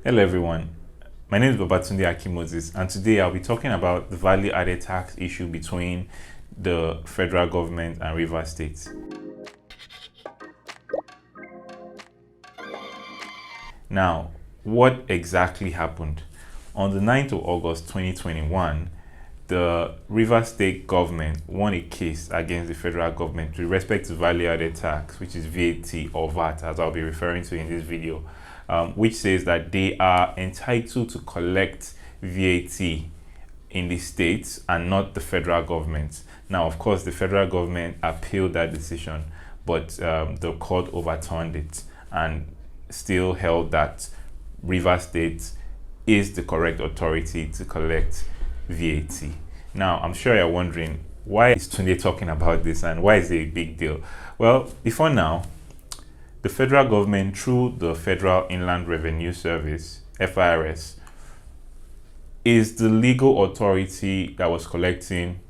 Hello everyone, my name is Tunde Akimoses, and today I'll be talking about the value added tax issue between the federal government and Rivers State. Now, what exactly happened? On the 9th of August 2021, the Rivers State government won a case against the federal government with respect to value added tax, which is VAT or VAT, as I'll be referring to in this video, which says that they are entitled to collect VAT in the states and not the federal government. Now, of course, the federal government appealed that decision, but the court overturned it and still held that Rivers State is the correct authority to collect VAT. Now, I'm sure you're wondering, why is Tunde talking about this and why is it a big deal? Well, before now, the federal government, through the Federal Inland Revenue Service, FIRS, is the legal authority that was collecting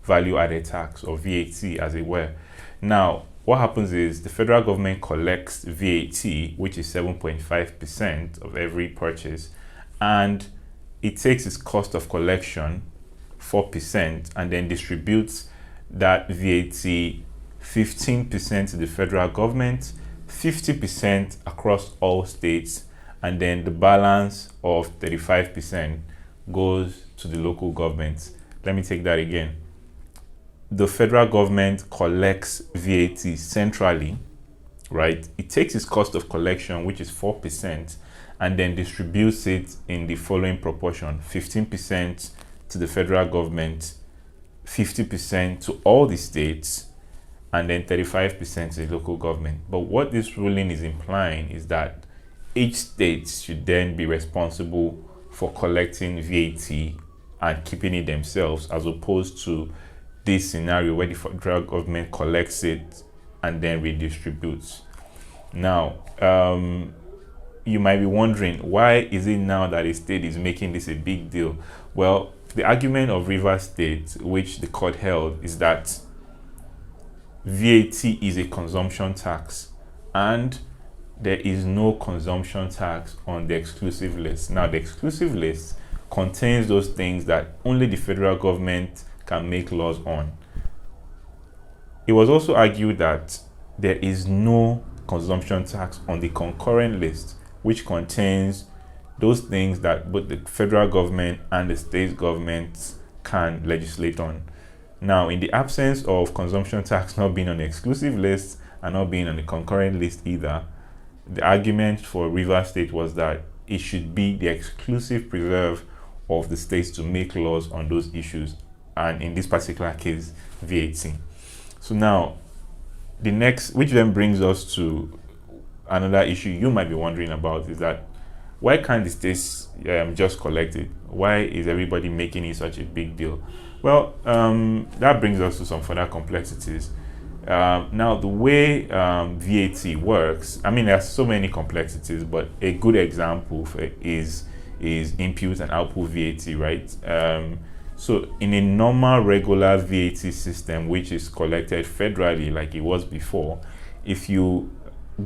value added tax or VAT, as it were. Now, what happens is the federal government collects VAT, which is 7.5% of every purchase, and it takes its cost of collection, 4%, and then distributes that VAT 15% to the federal government, 50% across all states, and then the balance of 35% goes to the local governments. Let me take that again. The federal government collects VAT centrally, right? It takes its cost of collection, which is 4%, and then distributes it in the following proportion: 15% to the federal government, 50% to all the states, and then 35% to the local government. But what this ruling is implying is that each state should then be responsible for collecting VAT and keeping it themselves, as opposed to this scenario where the federal government collects it and then redistributes. Now, you might be wondering, why is it now that a state is making this a big deal? Well, the argument of Rivers State, which the court held, is that VAT is a consumption tax and there is no consumption tax on the exclusive list. Now, the exclusive list contains those things that only the federal government can make laws on. It was also argued that there is no consumption tax on the concurrent list, which contains those things that both the federal government and the state governments can legislate on. Now, in the absence of consumption tax not being on the exclusive list and not being on the concurrent list either, the argument for Rivers State was that it should be the exclusive preserve of the states to make laws on those issues, and in this particular case, VAT. So now, the next, which then brings us to another issue you might be wondering about, is that why can't the states just collect it? Why is everybody making it such a big deal? Well, that brings us to some further complexities. Now, the way VAT works, I mean, there's so many complexities, but a good example is input and output VAT, right? So in a normal regular VAT system, which is collected federally like it was before, if you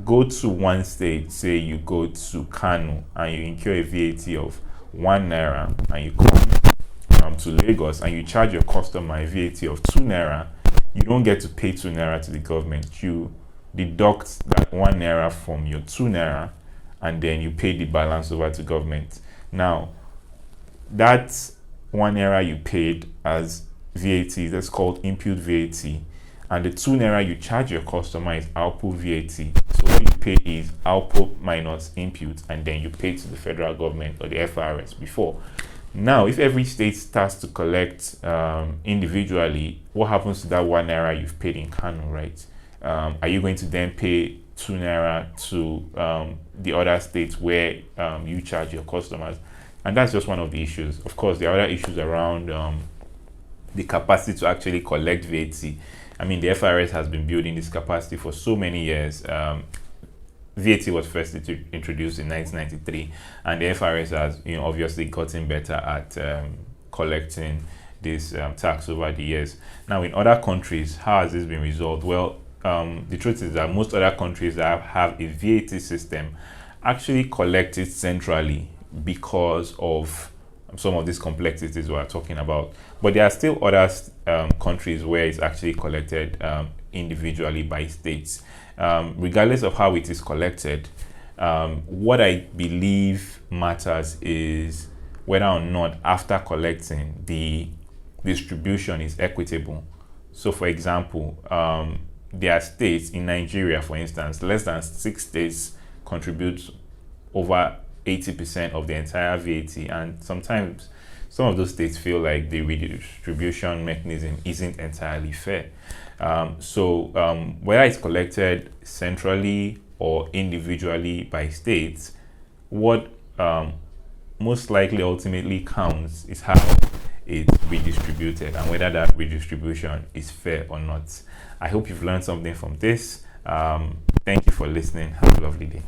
go to one state, say you go to Kano and you incur a VAT of 1 naira, and you come to Lagos and you charge your customer a VAT of 2 naira, you don't get to pay 2 naira to the government. You deduct that 1 naira from your 2 naira and then you pay the balance over to government. Now, that 1 naira you paid as VAT, that's called input VAT, and the 2 naira you charge your customer is output VAT. So what you pay is output minus input, and then you pay to the federal government or the FIRS before. Now, if every state starts to collect individually, what happens to that 1 naira you've paid in Kano, right? Are you going to then pay 2 naira to the other states where you charge your customers? And that's just one of the issues. Of course, there are other issues around the capacity to actually collect VAT. I mean, the FIRS has been building this capacity for so many years. VAT was first introduced in 1993, and the FIRS has, obviously gotten better at collecting this tax over the years. Now, in other countries, how has this been resolved? Well, the truth is that most other countries that have a VAT system actually collect it centrally because of some of these complexities we are talking about. But there are still other countries where it's actually collected individually by states. Regardless of how it is collected, what I believe matters is whether or not after collecting the distribution is equitable. So, for example, there are states in Nigeria, for instance, less than 6 states contribute over 80% of the entire VAT, and sometimes some of those states feel like the redistribution mechanism isn't entirely fair. Whether it's collected centrally or individually by states, what most likely ultimately counts is how it's redistributed and whether that redistribution is fair or not. I hope you've learned something from this. Thank you for listening. Have a lovely day.